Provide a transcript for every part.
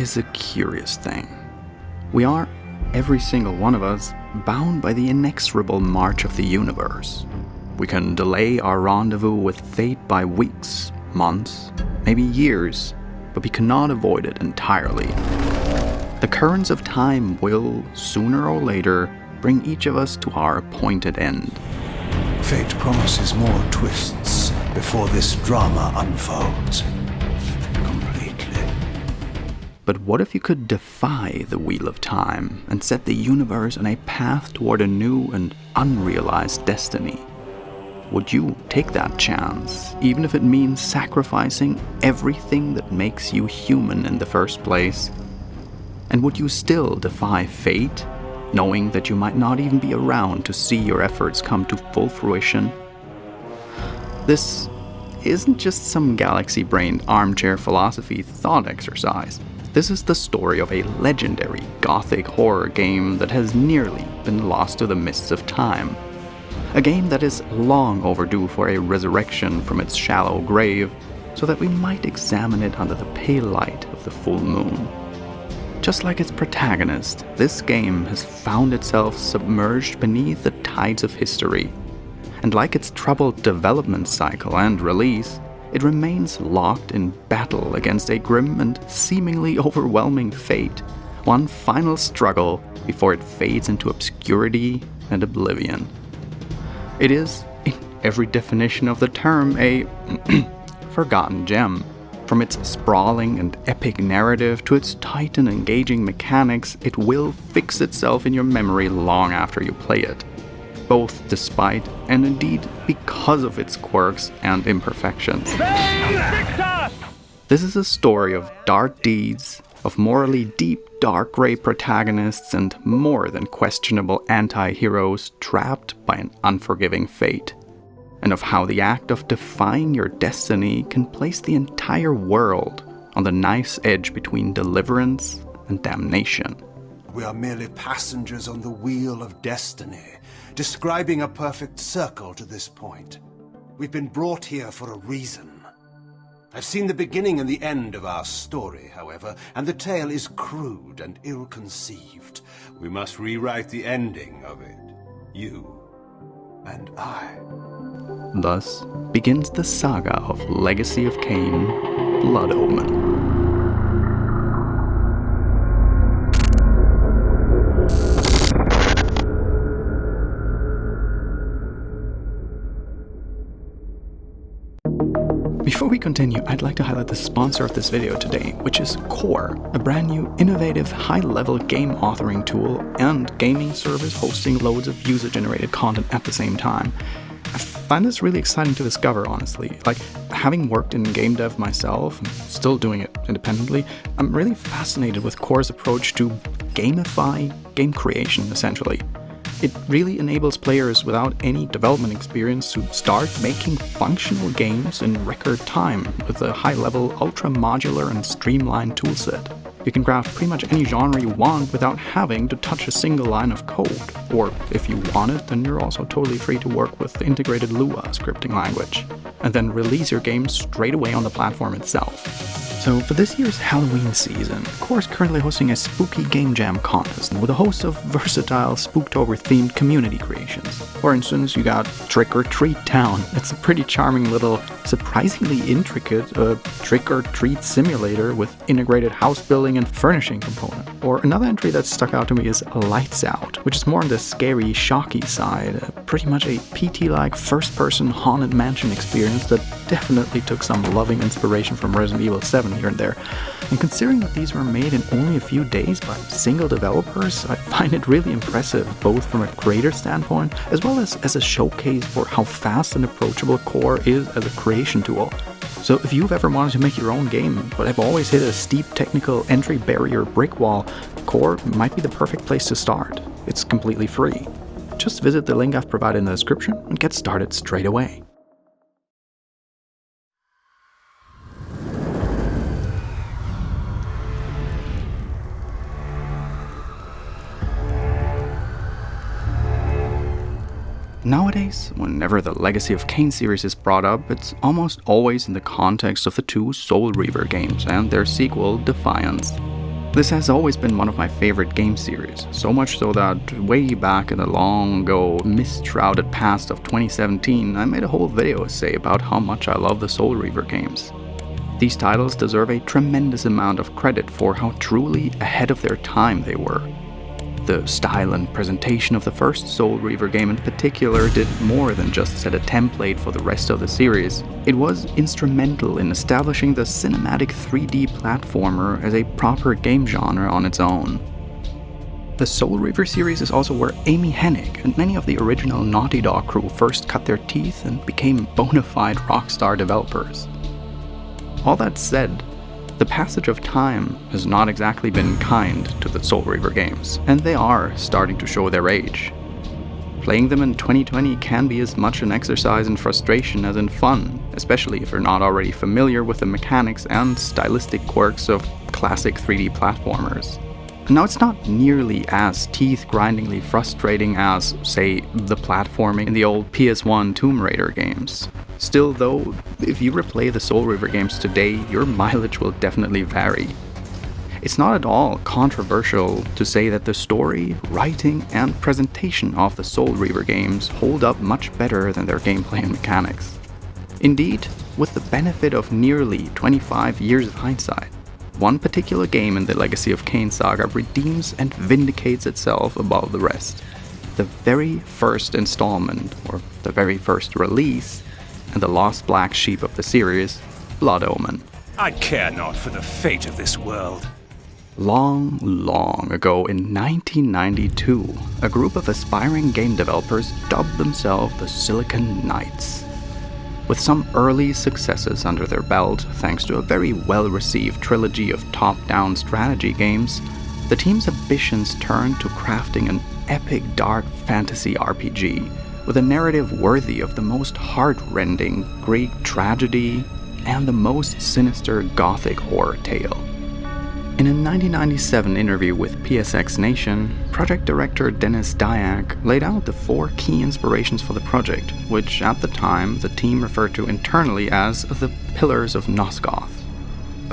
is a curious thing. We are, every single one of us, bound by the inexorable march of the universe. We can delay our rendezvous with fate by weeks, months, maybe years, but we cannot avoid it entirely. The currents of time will, sooner or later, bring each of us to our appointed end. Fate promises more twists before this drama unfolds. Completely. But what if you could defy the wheel of time and set the universe on a path toward a new and unrealized destiny? Would you take that chance, even if it means sacrificing everything that makes you human in the first place? And would you still defy fate, knowing that you might not even be around to see your efforts come to full fruition? This isn't just some galaxy-brained armchair philosophy thought exercise. This is the story of a legendary Gothic horror game that has nearly been lost to the mists of time. A game that is long overdue for a resurrection from its shallow grave, so that we might examine it under the pale light of the full moon. Just like its protagonist, this game has found itself submerged beneath the tides of history. And like its troubled development cycle and release, it remains locked in battle against a grim and seemingly overwhelming fate, one final struggle before it fades into obscurity and oblivion. It is, in every definition of the term, a forgotten gem. From its sprawling and epic narrative to its tight and engaging mechanics, it will fix itself in your memory long after you play it, both despite and indeed because of its quirks and imperfections. This is a story of dark deeds, of morally deep dark grey protagonists, and more than questionable anti-heroes trapped by an unforgiving fate. And of how the act of defying your destiny can place the entire world on the knife's edge between deliverance and damnation. We are merely passengers on the wheel of destiny, describing a perfect circle to this point. We've been brought here for a reason. I've seen the beginning and the end of our story, however, and the tale is crude and ill-conceived. We must rewrite the ending of it. You and I. Thus begins the saga of Legacy of Kain, Blood Omen. Before we continue, I'd like to highlight the sponsor of this video today, which is Core, a brand new, innovative, high-level game authoring tool and gaming service hosting loads of user-generated content at the same time. I find this really exciting to discover, honestly. Like, having worked in game dev myself, and still doing it independently, I'm really fascinated with Core's approach to gamify game creation, essentially. It really enables players without any development experience to start making functional games in record time with a high-level, ultra-modular and streamlined toolset. You can craft pretty much any genre you want without having to touch a single line of code. Or if you want it, then you're also totally free to work with the integrated Lua scripting language, and then release your game straight away on the platform itself. So for this year's Halloween season, Core is currently hosting a spooky game jam contest with a host of versatile Spooktober-themed community creations. For instance, you got Trick or Treat Town. It's a pretty charming little, surprisingly intricate trick or treat simulator with integrated house building and furnishing component. Or another entry that stuck out to me is Lights Out, which is more on the scary, shocky side, pretty much a PT-like first-person haunted mansion experience that definitely took some loving inspiration from Resident Evil 7 here and there. And considering that these were made in only a few days by single developers, I find it really impressive, both from a creator standpoint, as well as a showcase for how fast and approachable Core is as a creation tool. So if you've ever wanted to make your own game, but have always hit a steep technical entry barrier brick wall, Core might be the perfect place to start. It's completely free. Just visit the link I've provided in the description and get started straight away. Nowadays, whenever the Legacy of Kain series is brought up, it's almost always in the context of the two Soul Reaver games and their sequel, Defiance. This has always been one of my favorite game series, so much so that way back in the long ago, mist-shrouded past of 2017, I made a whole video essay about how much I love the Soul Reaver games. These titles deserve a tremendous amount of credit for how truly ahead of their time they were. The style and presentation of the first Soul Reaver game in particular did more than just set a template for the rest of the series. It was instrumental in establishing the cinematic 3D platformer as a proper game genre on its own. The Soul Reaver series is also where Amy Hennig and many of the original Naughty Dog crew first cut their teeth and became bona fide rockstar developers. All that said, the passage of time has not exactly been kind to the Soul Reaver games, and they are starting to show their age. Playing them in 2020 can be as much an exercise in frustration as in fun, especially if you're not already familiar with the mechanics and stylistic quirks of classic 3D platformers. Now, it's not nearly as teeth-grindingly frustrating as, say, the platforming in the old PS1 Tomb Raider games. Still though, if you replay the Soul Reaver games today, your mileage will definitely vary. It's not at all controversial to say that the story, writing, and presentation of the Soul Reaver games hold up much better than their gameplay and mechanics. Indeed, with the benefit of nearly 25 years of hindsight, one particular game in the Legacy of Kain saga redeems and vindicates itself above the rest. The very first installment, or the very first release, and the lost black sheep of the series, Blood Omen. I care not for the fate of this world. Long, long ago in 1992, a group of aspiring game developers dubbed themselves the Silicon Knights. With some early successes under their belt, thanks to a very well-received trilogy of top-down strategy games, the team's ambitions turned to crafting an epic dark fantasy RPG with a narrative worthy of the most heart-rending Greek tragedy and the most sinister Gothic horror tale. In a 1997 interview with PSX Nation, project director Dennis Dyack laid out the 4 key inspirations for the project, which at the time the team referred to internally as the Pillars of Nosgoth.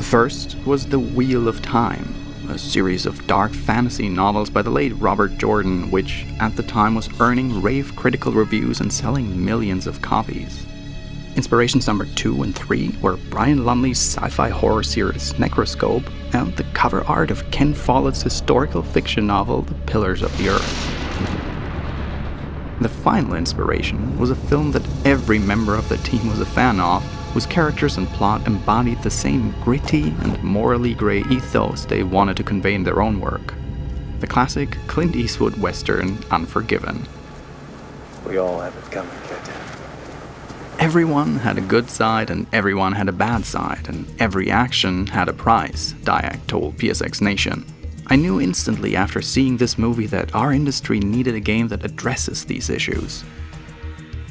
First was The Wheel of Time, a series of dark fantasy novels by the late Robert Jordan, which at the time was earning rave critical reviews and selling millions of copies. Inspirations number 2 and 3 were Brian Lumley's sci-fi horror series Necroscope and the cover art of Ken Follett's historical fiction novel The Pillars of the Earth. The final inspiration was a film that every member of the team was a fan of, whose characters and plot embodied the same gritty and morally grey ethos they wanted to convey in their own work. The classic Clint Eastwood western Unforgiven. We all have it coming, Captain. Everyone had a good side and everyone had a bad side, and every action had a price, Dyack told PSX Nation. I knew instantly after seeing this movie that our industry needed a game that addresses these issues.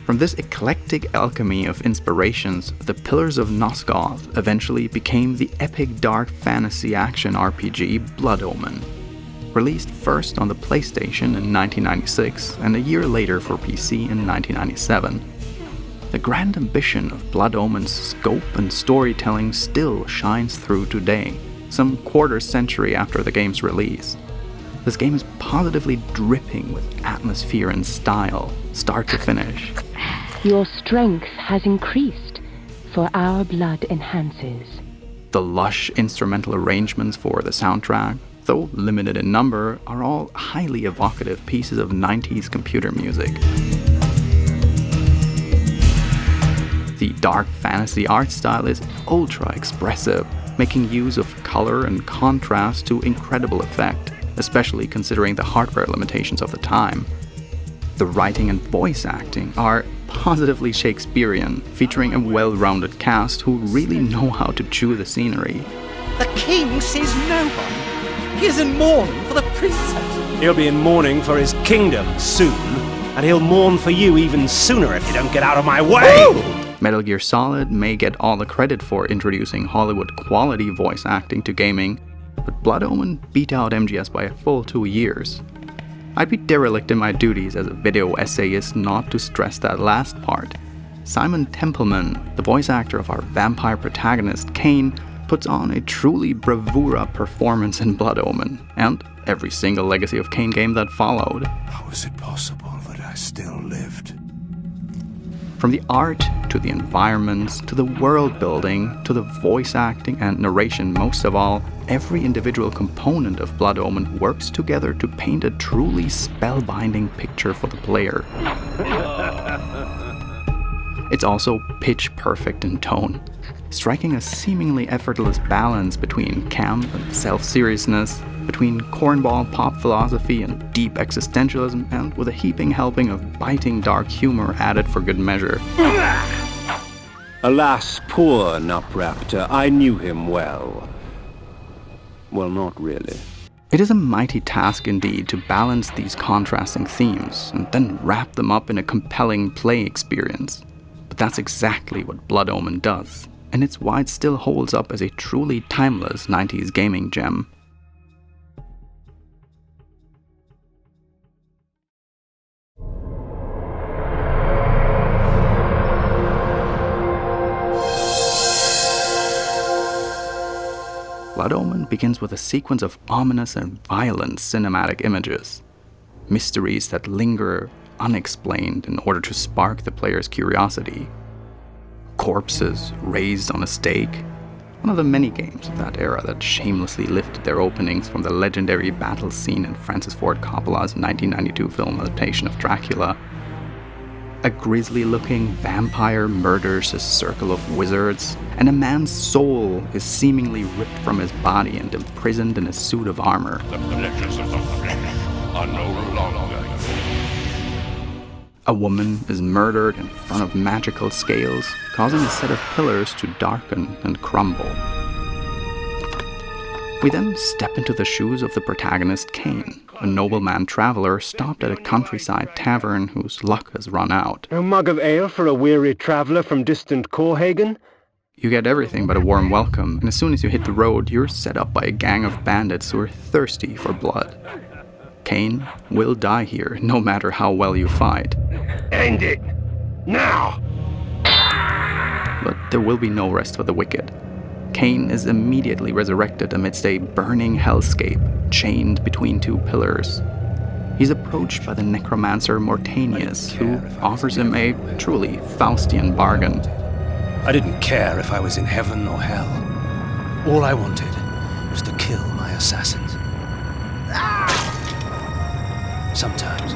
From this eclectic alchemy of inspirations, the Pillars of Nosgoth eventually became the epic dark fantasy action RPG Blood Omen. Released first on the PlayStation in 1996 and a year later for PC in 1997. The grand ambition of Blood Omen's scope and storytelling still shines through today, some quarter-century after the game's release. This game is positively dripping with atmosphere and style, start to finish. Your strength has increased, for our blood enhances. The lush instrumental arrangements for the soundtrack, though limited in number, are all highly evocative pieces of 90s computer music. The dark fantasy art style is ultra-expressive, making use of color and contrast to incredible effect, especially considering the hardware limitations of the time. The writing and voice acting are positively Shakespearean, featuring a well-rounded cast who really know how to chew the scenery. The king sees no one. He is in mourning for the princess. He'll be in mourning for his kingdom soon, and he'll mourn for you even sooner if you don't get out of my way! Ooh! Metal Gear Solid may get all the credit for introducing Hollywood-quality voice acting to gaming, but Blood Omen beat out MGS by a full 2 years. I'd be derelict in my duties as a video essayist not to stress that last part. Simon Templeman, the voice actor of our vampire protagonist Kain, puts on a truly bravura performance in Blood Omen, and every single Legacy of Kain game that followed. How is it possible that I still lived? From the art, to the environments, to the world building, to the voice acting and narration, most of all, every individual component of Blood Omen works together to paint a truly spellbinding picture for the player. It's also pitch perfect in tone, striking a seemingly effortless balance between camp and self-seriousness, between cornball pop philosophy and deep existentialism, and with a heaping helping of biting dark humor added for good measure. Alas, poor Nupraptor, I knew him well. Well, not really. It is a mighty task indeed to balance these contrasting themes and then wrap them up in a compelling play experience. But that's exactly what Blood Omen does, and it's why it still holds up as a truly timeless 90s gaming gem. Blood Omen begins with a sequence of ominous and violent cinematic images, mysteries that linger unexplained in order to spark the player's curiosity. Corpses raised on a stake, one of the many games of that era that shamelessly lifted their openings from the legendary battle scene in Francis Ford Coppola's 1992 film adaptation of Dracula. A grisly-looking vampire murders a circle of wizards, and a man's soul is seemingly ripped from his body and imprisoned in a suit of armor. The pleasures of the flesh are no longer. A woman is murdered in front of magical scales, causing a set of pillars to darken and crumble. We then step into the shoes of the protagonist Kain, a nobleman traveler stopped at a countryside tavern whose luck has run out. No mug of ale for a weary traveller from distant Corhagen? You get everything but a warm welcome, and as soon as you hit the road, you're set up by a gang of bandits who are thirsty for blood. Kain will die here, no matter how well you fight. End it! Now! But there will be no rest for the wicked. Kain is immediately resurrected amidst a burning hellscape, chained between two pillars. He's approached by the necromancer Mortanius, who offers him a truly Faustian bargain. I didn't care if I was in heaven or hell. All I wanted was to kill my assassins. Sometimes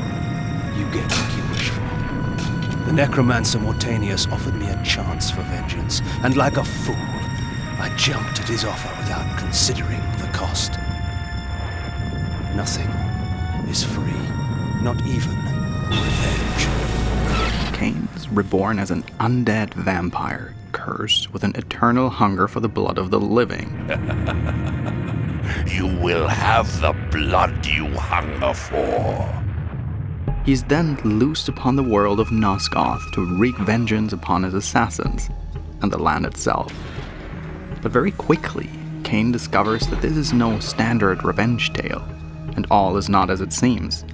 you get what you wish for. The necromancer Mortanius offered me a chance for vengeance, and like a fool, I jumped at his offer without considering the cost. Nothing is free, not even revenge. Kain is reborn as an undead vampire, cursed with an eternal hunger for the blood of the living. You will have the blood you hunger for. He's then loosed upon the world of Nosgoth to wreak vengeance upon his assassins, and the land itself. But very quickly, Kain discovers that this is no standard revenge tale, and all is not as it seems.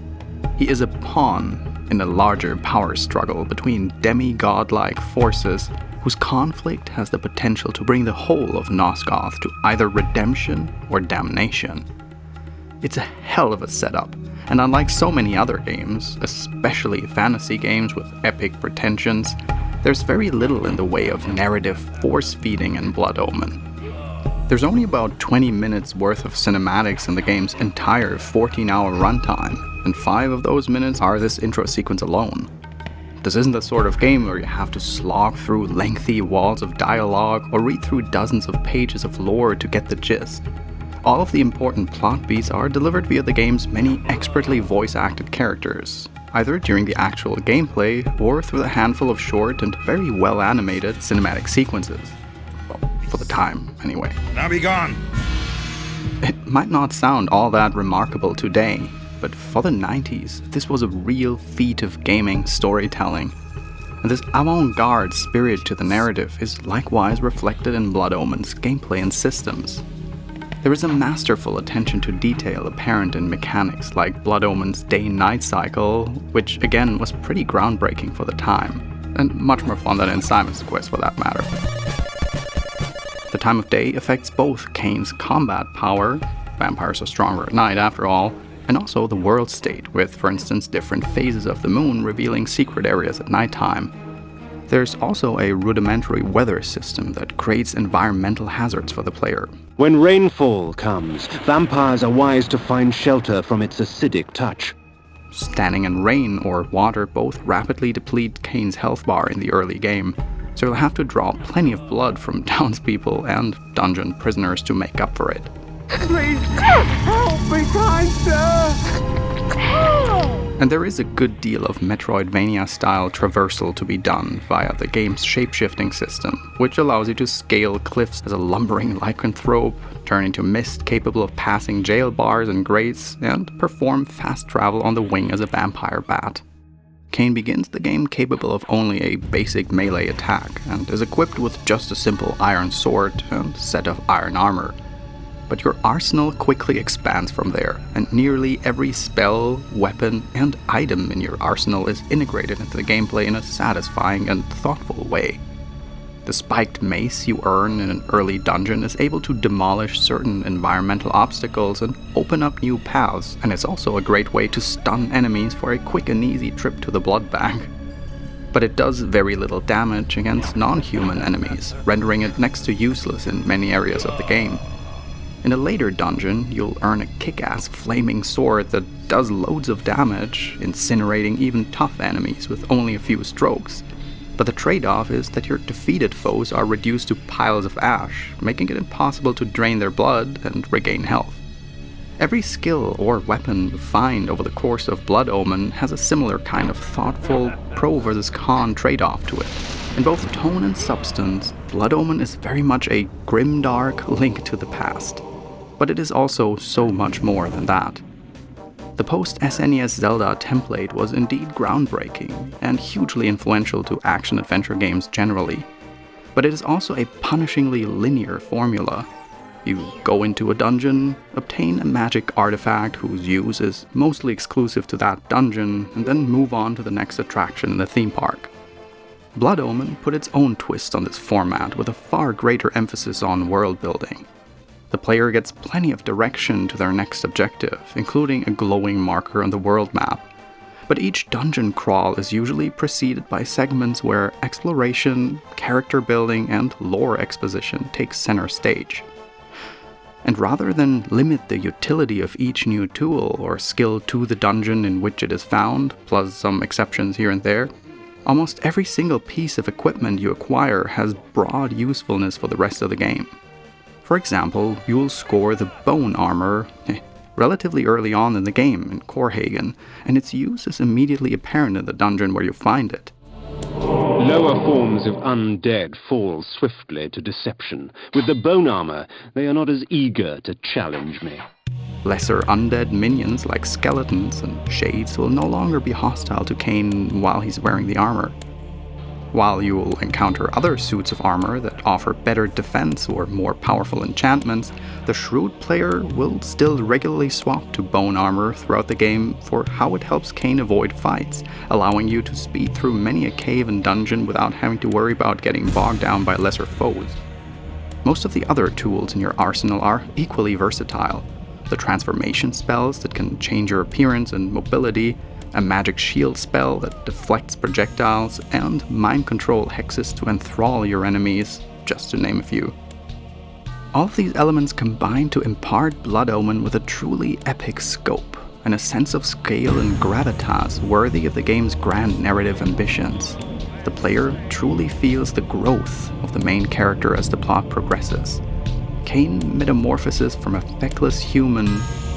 He is a pawn in a larger power struggle between demigod-like forces whose conflict has the potential to bring the whole of Nosgoth to either redemption or damnation. It's a hell of a setup, and unlike so many other games, especially fantasy games with epic pretensions, there's very little in the way of narrative force-feeding in Blood Omen. There's only about 20 minutes worth of cinematics in the game's entire 14-hour runtime, and 5 of those minutes are this intro sequence alone. This isn't the sort of game where you have to slog through lengthy walls of dialogue or read through dozens of pages of lore to get the gist. All of the important plot beats are delivered via the game's many expertly voice-acted characters, either during the actual gameplay or through a handful of short and very well-animated cinematic sequences. Well, for the time, anyway. Now be gone! It might not sound all that remarkable today, but for the 90s, this was a real feat of gaming storytelling. And this avant-garde spirit to the narrative is likewise reflected in Blood Omen's gameplay and systems. There is a masterful attention to detail apparent in mechanics like Blood Omen's day-night cycle, which again was pretty groundbreaking for the time, and much more fun than in Simon's Quest for that matter. The The time of day affects both Kain's combat power, vampires are stronger at night after all, and also the world state, with, for instance, different phases of the moon revealing secret areas at nighttime. There's also a rudimentary weather system that creates environmental hazards for the player. When rainfall comes, vampires are wise to find shelter from its acidic touch. Standing in rain or water both rapidly deplete Kain's health bar in the early game, so you'll have to draw plenty of blood from townspeople and dungeon prisoners to make up for it. Please, help me, kind sir! And there is a good deal of Metroidvania-style traversal to be done via the game's shape-shifting system, which allows you to scale cliffs as a lumbering lycanthrope, turn into mist capable of passing jail bars and grates, and perform fast travel on the wing as a vampire bat. Kain begins the game capable of only a basic melee attack, and is equipped with just a simple iron sword and set of iron armor. But your arsenal quickly expands from there, and nearly every spell, weapon, and item in your arsenal is integrated into the gameplay in a satisfying and thoughtful way. The spiked mace you earn in an early dungeon is able to demolish certain environmental obstacles and open up new paths, and it's also a great way to stun enemies for a quick and easy trip to the blood bank. But it does very little damage against non-human enemies, rendering it next to useless in many areas of the game. In a later dungeon, you'll earn a kick-ass flaming sword that does loads of damage, incinerating even tough enemies with only a few strokes. But the trade-off is that your defeated foes are reduced to piles of ash, making it impossible to drain their blood and regain health. Every skill or weapon you find over the course of Blood Omen has a similar kind of thoughtful pro versus con trade-off to it. In both tone and substance, Blood Omen is very much a grimdark link to the past. But it is also so much more than that. The post-SNES Zelda template was indeed groundbreaking and hugely influential to action-adventure games generally. But it is also a punishingly linear formula. You go into a dungeon, obtain a magic artifact whose use is mostly exclusive to that dungeon, and then move on to the next attraction in the theme park. Blood Omen put its own twist on this format with a far greater emphasis on world building. The player gets plenty of direction to their next objective, including a glowing marker on the world map. But each dungeon crawl is usually preceded by segments where exploration, character building, and lore exposition take center stage. And rather than limit the utility of each new tool or skill to the dungeon in which it is found, plus some exceptions here and there, almost every single piece of equipment you acquire has broad usefulness for the rest of the game. For example, you'll score the bone armor relatively early on in the game in Corhagen, and its use is immediately apparent in the dungeon where you find it. Lower forms of undead fall swiftly to deception. With the bone armor, they are not as eager to challenge me. Lesser undead minions like skeletons and shades will no longer be hostile to Kain while he's wearing the armor. While you will encounter other suits of armor that offer better defense or more powerful enchantments, the shrewd player will still regularly swap to bone armor throughout the game for how it helps Kain avoid fights, allowing you to speed through many a cave and dungeon without having to worry about getting bogged down by lesser foes. Most of the other tools in your arsenal are equally versatile. The transformation spells that can change your appearance and mobility, a magic shield spell that deflects projectiles, and mind control hexes to enthrall your enemies, just to name a few. All of these elements combine to impart Blood Omen with a truly epic scope, and a sense of scale and gravitas worthy of the game's grand narrative ambitions. The player truly feels the growth of the main character as the plot progresses. Kain metamorphoses from a feckless human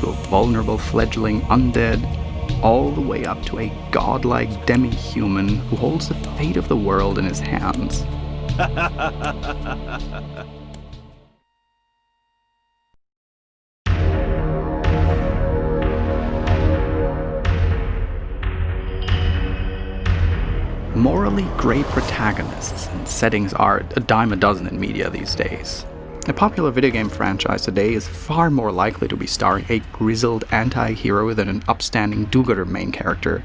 to a vulnerable fledgling undead, all the way up to a godlike demi-human who holds the fate of the world in his hands. Morally grey protagonists and settings are a dime a dozen in media these days. A popular video game franchise today is far more likely to be starring a grizzled anti-hero than an upstanding do-gooder main character.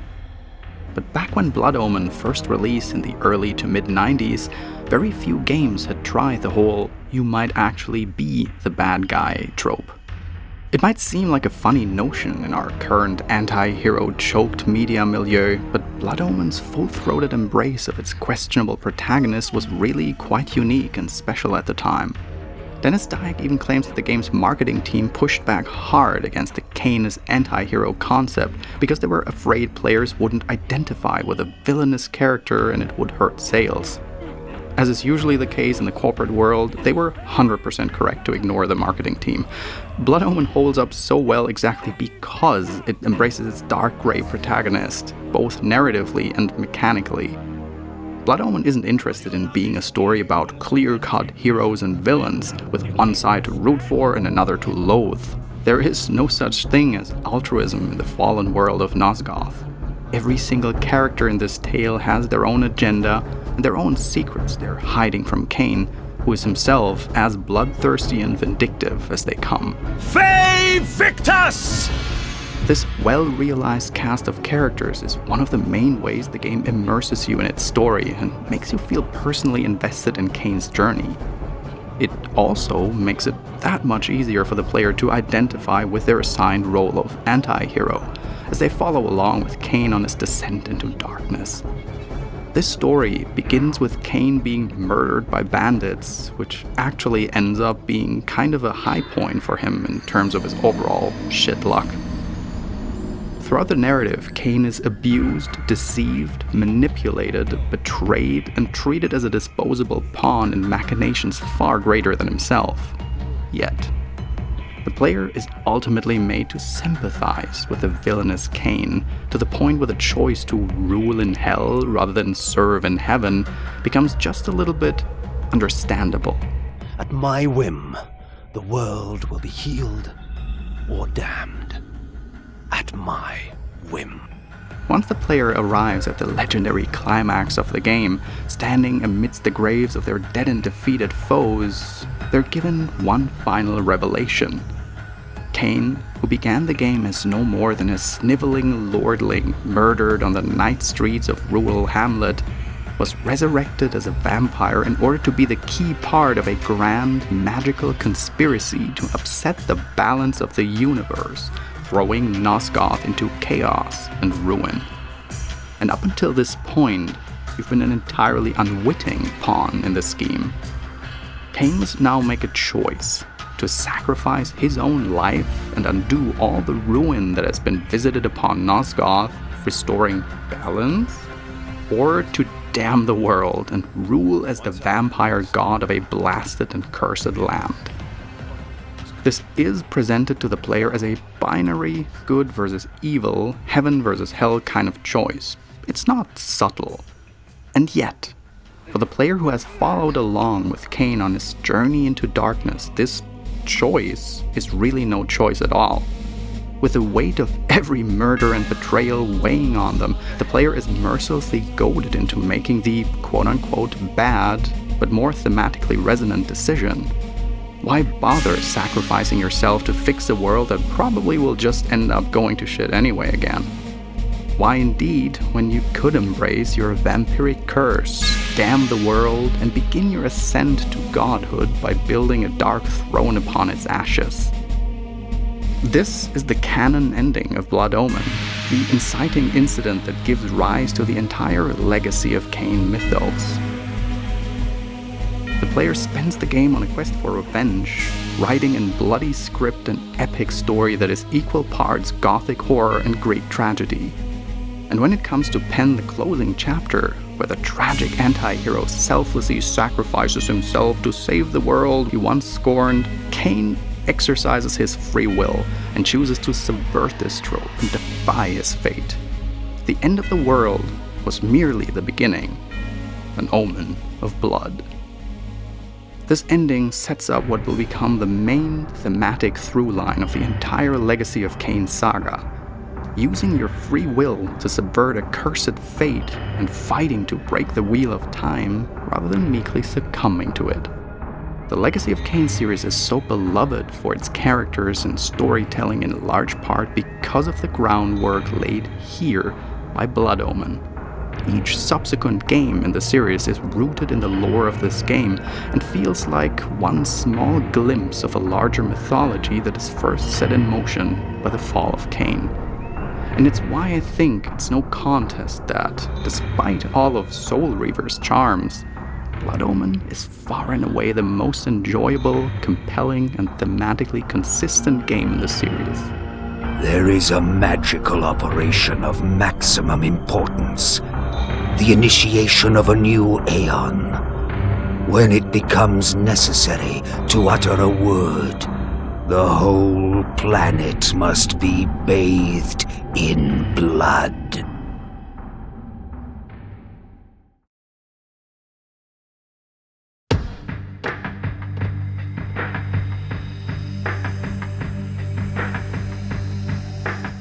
but back when Blood Omen first released in the early to mid-90s, very few games had tried the whole "you might actually be the bad guy" trope. It might seem like a funny notion in our current anti-hero choked media milieu, but Blood Omen's full-throated embrace of its questionable protagonist was really quite unique and special at the time. Dennis Dyack even claims that the game's marketing team pushed back hard against the Kain as anti-hero concept because they were afraid players wouldn't identify with a villainous character and it would hurt sales. As is usually the case in the corporate world, they were 100% correct to ignore the marketing team. Blood Omen holds up so well exactly because it embraces its dark grey protagonist, both narratively and mechanically. Blood Omen isn't interested in being a story about clear-cut heroes and villains, with one side to root for and another to loathe. There is no such thing as altruism in the fallen world of Nosgoth. Every single character in this tale has their own agenda and their own secrets they're hiding from Kain, who is himself as bloodthirsty and vindictive as they come. Victis! This well-realized cast of characters is one of the main ways the game immerses you in its story and makes you feel personally invested in Kain's journey. It also makes it that much easier for the player to identify with their assigned role of anti-hero, as they follow along with Kain on his descent into darkness. This story begins with Kain being murdered by bandits, which actually ends up being kind of a high point for him in terms of his overall shit luck. Throughout the narrative, Kain is abused, deceived, manipulated, betrayed, and treated as a disposable pawn in machinations far greater than himself. Yet, the player is ultimately made to sympathize with the villainous Kain, to the point where the choice to rule in hell rather than serve in heaven becomes just a little bit understandable. At my whim, the world will be healed or damned. At my whim. Once the player arrives at the legendary climax of the game, standing amidst the graves of their dead and defeated foes, they're given one final revelation. Kain, who began the game as no more than a sniveling lordling murdered on the night streets of rural Hamlet, was resurrected as a vampire in order to be the key part of a grand magical conspiracy to upset the balance of the universe, throwing Nosgoth into chaos and ruin. And up until this point, you've been an entirely unwitting pawn in the scheme. Kain must now make a choice to sacrifice his own life and undo all the ruin that has been visited upon Nosgoth, restoring balance, or to damn the world and rule as the vampire god of a blasted and cursed land. This is presented to the player as a binary good versus evil, heaven versus hell kind of choice. It's not subtle. And yet, for the player who has followed along with Kain on his journey into darkness, this choice is really no choice at all. With the weight of every murder and betrayal weighing on them, the player is mercilessly goaded into making the quote-unquote bad, but more thematically resonant decision. Why bother sacrificing yourself to fix a world that probably will just end up going to shit anyway again? Why indeed, when you could embrace your vampiric curse, damn the world, and begin your ascent to godhood by building a dark throne upon its ashes? This is the canon ending of Blood Omen, the inciting incident that gives rise to the entire legacy of Kain mythos. The player spends the game on a quest for revenge, writing in bloody script an epic story that is equal parts Gothic horror and Greek tragedy. And when it comes to pen the closing chapter, where the tragic anti-hero selflessly sacrifices himself to save the world he once scorned, Kain exercises his free will and chooses to subvert this trope and defy his fate. The end of the world was merely the beginning, an omen of blood. This ending sets up what will become the main thematic through line of the entire legacy of Kain's saga. Using your free will to subvert a cursed fate and fighting to break the wheel of time rather than meekly succumbing to it. The Legacy of Kain series is so beloved for its characters and storytelling in large part because of the groundwork laid here by Blood Omen. Each subsequent game in the series is rooted in the lore of this game and feels like one small glimpse of a larger mythology that is first set in motion by the fall of Kain. And it's why I think it's no contest that, despite all of Soul Reaver's charms, Blood Omen is far and away the most enjoyable, compelling, and thematically consistent game in the series. There is a magical operation of maximum importance. The initiation of a new aeon. When it becomes necessary to utter a word, the whole planet must be bathed in blood.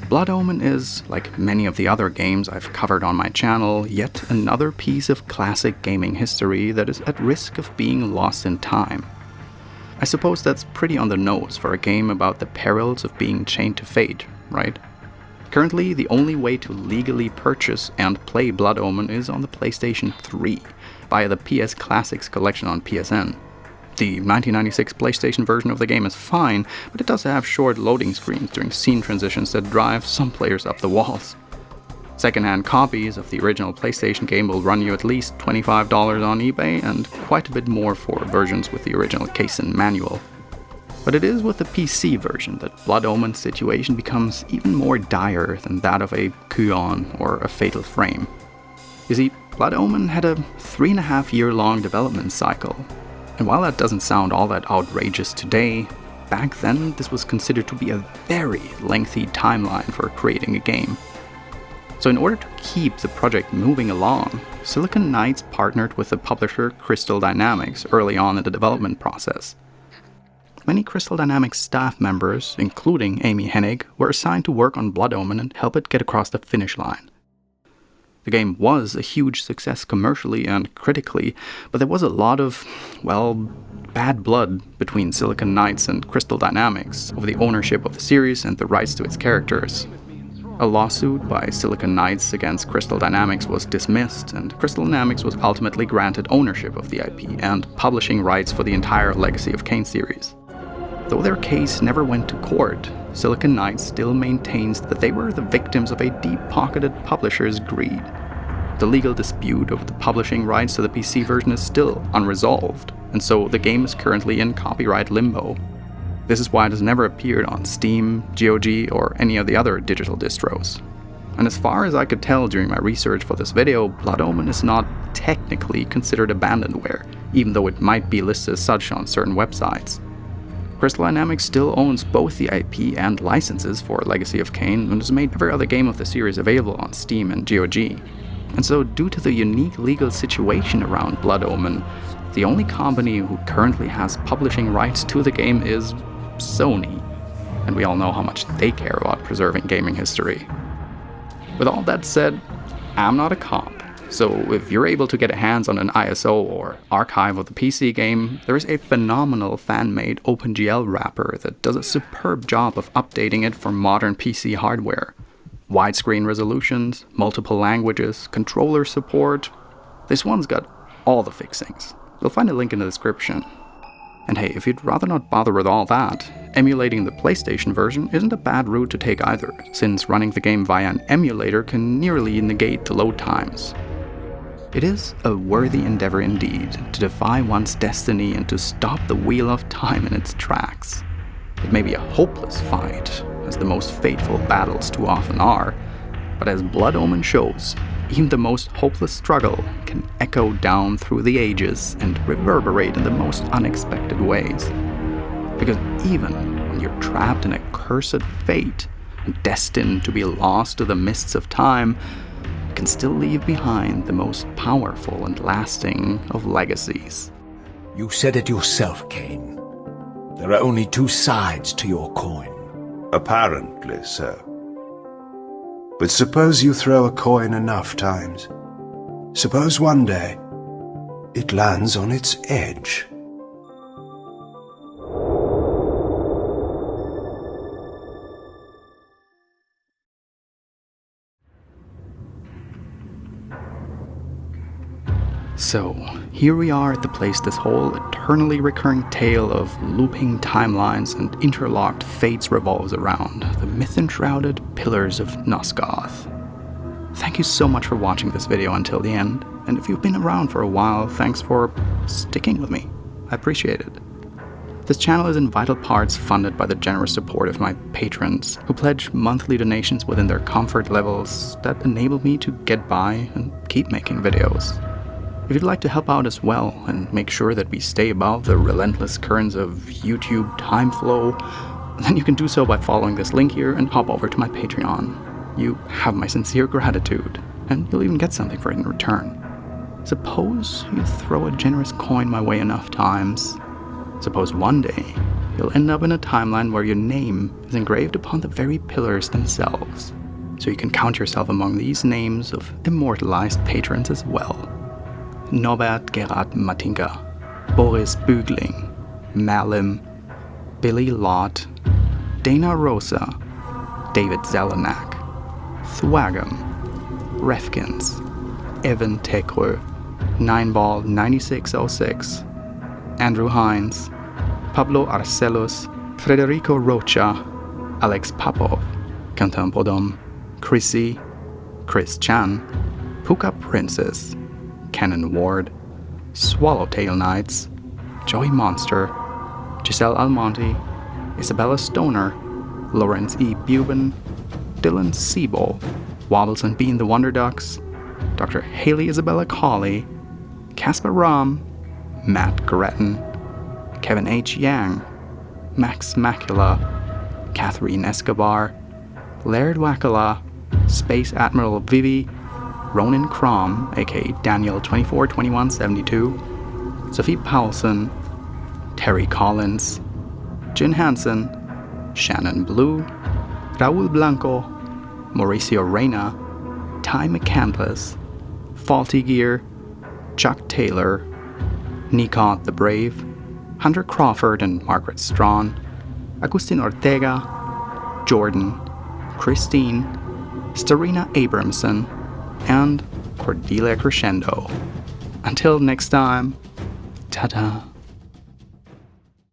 Blood Omen is, like many of the other games I've covered on my channel, yet another piece of classic gaming history that is at risk of being lost in time. I suppose that's pretty on the nose for a game about the perils of being chained to fate, right? Currently, the only way to legally purchase and play Blood Omen is on the PlayStation 3, via the PS Classics collection on PSN. The 1996 PlayStation version of the game is fine, but it does have short loading screens during scene transitions that drive some players up the walls. Secondhand copies of the original PlayStation game will run you at least $25 on eBay, and quite a bit more for versions with the original Kain manual. But it is with the PC version that Blood Omen's situation becomes even more dire than that of a Kain or a Fatal Frame. You see, Blood Omen had a 3.5-year-long development cycle. And while that doesn't sound all that outrageous today, back then this was considered to be a very lengthy timeline for creating a game. So in order to keep the project moving along, Silicon Knights partnered with the publisher Crystal Dynamics early on in the development process. Many Crystal Dynamics staff members, including Amy Hennig, were assigned to work on Blood Omen and help it get across the finish line. The game was a huge success commercially and critically, but there was a lot of, well, bad blood between Silicon Knights and Crystal Dynamics over the ownership of the series and the rights to its characters. A lawsuit by Silicon Knights against Crystal Dynamics was dismissed, and Crystal Dynamics was ultimately granted ownership of the IP and publishing rights for the entire Legacy of Kain series. Though their case never went to court, Silicon Knights still maintains that they were the victims of a deep-pocketed publisher's greed. The legal dispute over the publishing rights to the PC version is still unresolved, and so the game is currently in copyright limbo. This is why it has never appeared on Steam, GOG, or any of the other digital distros. And as far as I could tell during my research for this video, Blood Omen is not technically considered abandonware, even though it might be listed as such on certain websites. Crystal Dynamics still owns both the IP and licenses for Legacy of Kain, and has made every other game of the series available on Steam and GOG. And so, due to the unique legal situation around Blood Omen, the only company who currently has publishing rights to the game is Sony, and we all know how much they care about preserving gaming history. With all that said, I'm not a cop, so if you're able to get hands on an ISO or archive of the PC game, there is a phenomenal fan-made OpenGL wrapper that does a superb job of updating it for modern PC hardware. Widescreen resolutions, multiple languages, controller support. This one's got all the fixings. You'll find a link in the description. And hey, if you'd rather not bother with all that, emulating the PlayStation version isn't a bad route to take either, since running the game via an emulator can nearly negate the load times. It is a worthy endeavor indeed to defy one's destiny and to stop the wheel of time in its tracks. It may be a hopeless fight, as the most fateful battles too often are, but as Blood Omen shows, even the most hopeless struggle can echo down through the ages and reverberate in the most unexpected ways. Because even when you're trapped in a cursed fate and destined to be lost to the mists of time, you can still leave behind the most powerful and lasting of legacies. You said it yourself, Kain. There are only two sides to your coin. Apparently so. But suppose you throw a coin enough times. Suppose one day it lands on its edge. So, here we are at the place this whole eternally recurring tale of looping timelines and interlocked fates revolves around, the myth-enshrouded Pillars of Nosgoth. Thank you so much for watching this video until the end, and if you've been around for a while, thanks for sticking with me. I appreciate it. This channel is in vital parts funded by the generous support of my patrons, who pledge monthly donations within their comfort levels that enable me to get by and keep making videos. If you'd like to help out as well and make sure that we stay above the relentless currents of YouTube time flow, then you can do so by following this link here and hop over to my Patreon. You have my sincere gratitude, and you'll even get something for it in return. Suppose you throw a generous coin my way enough times. Suppose one day you'll end up in a timeline where your name is engraved upon the very pillars themselves, so you can count yourself among these names of immortalized patrons as well. Norbert Gerard Matinka, Boris Bügling, Malim, Billy Lott, Dana Rosa, David Zelenak, Thwagam, Refkins, Evan Tekrö, Nineball 9606, Andrew Hines, Pablo Arcelos, Federico Rocha, Alex Popov, Quentin Podom, Chrissy, Chris Chan, Puka Princess, Cannon Ward, Swallowtail Knights, Joey Monster, Giselle Almonte, Isabella Stoner, Lawrence E. Buben, Dylan Siebel, Wobbles and Bean the Wonder Ducks, Dr. Haley Isabella Cawley, Casper Ram, Matt Gretton, Kevin H. Yang, Max Macula, Catherine Escobar, Laird Wakala, Space Admiral Vivi, Ronan Crom, aka Daniel 242172, Sophie Paulson, Terry Collins, Jin Hansen, Shannon Blue, Raul Blanco, Mauricio Reyna, Ty McCandless, Faulty Gear, Chuck Taylor, Nikon the Brave, Hunter Crawford and Margaret Strawn, Agustin Ortega, Jordan, Christine, Starina Abramson, and Cordelia Crescendo. Until next time, ta-ta.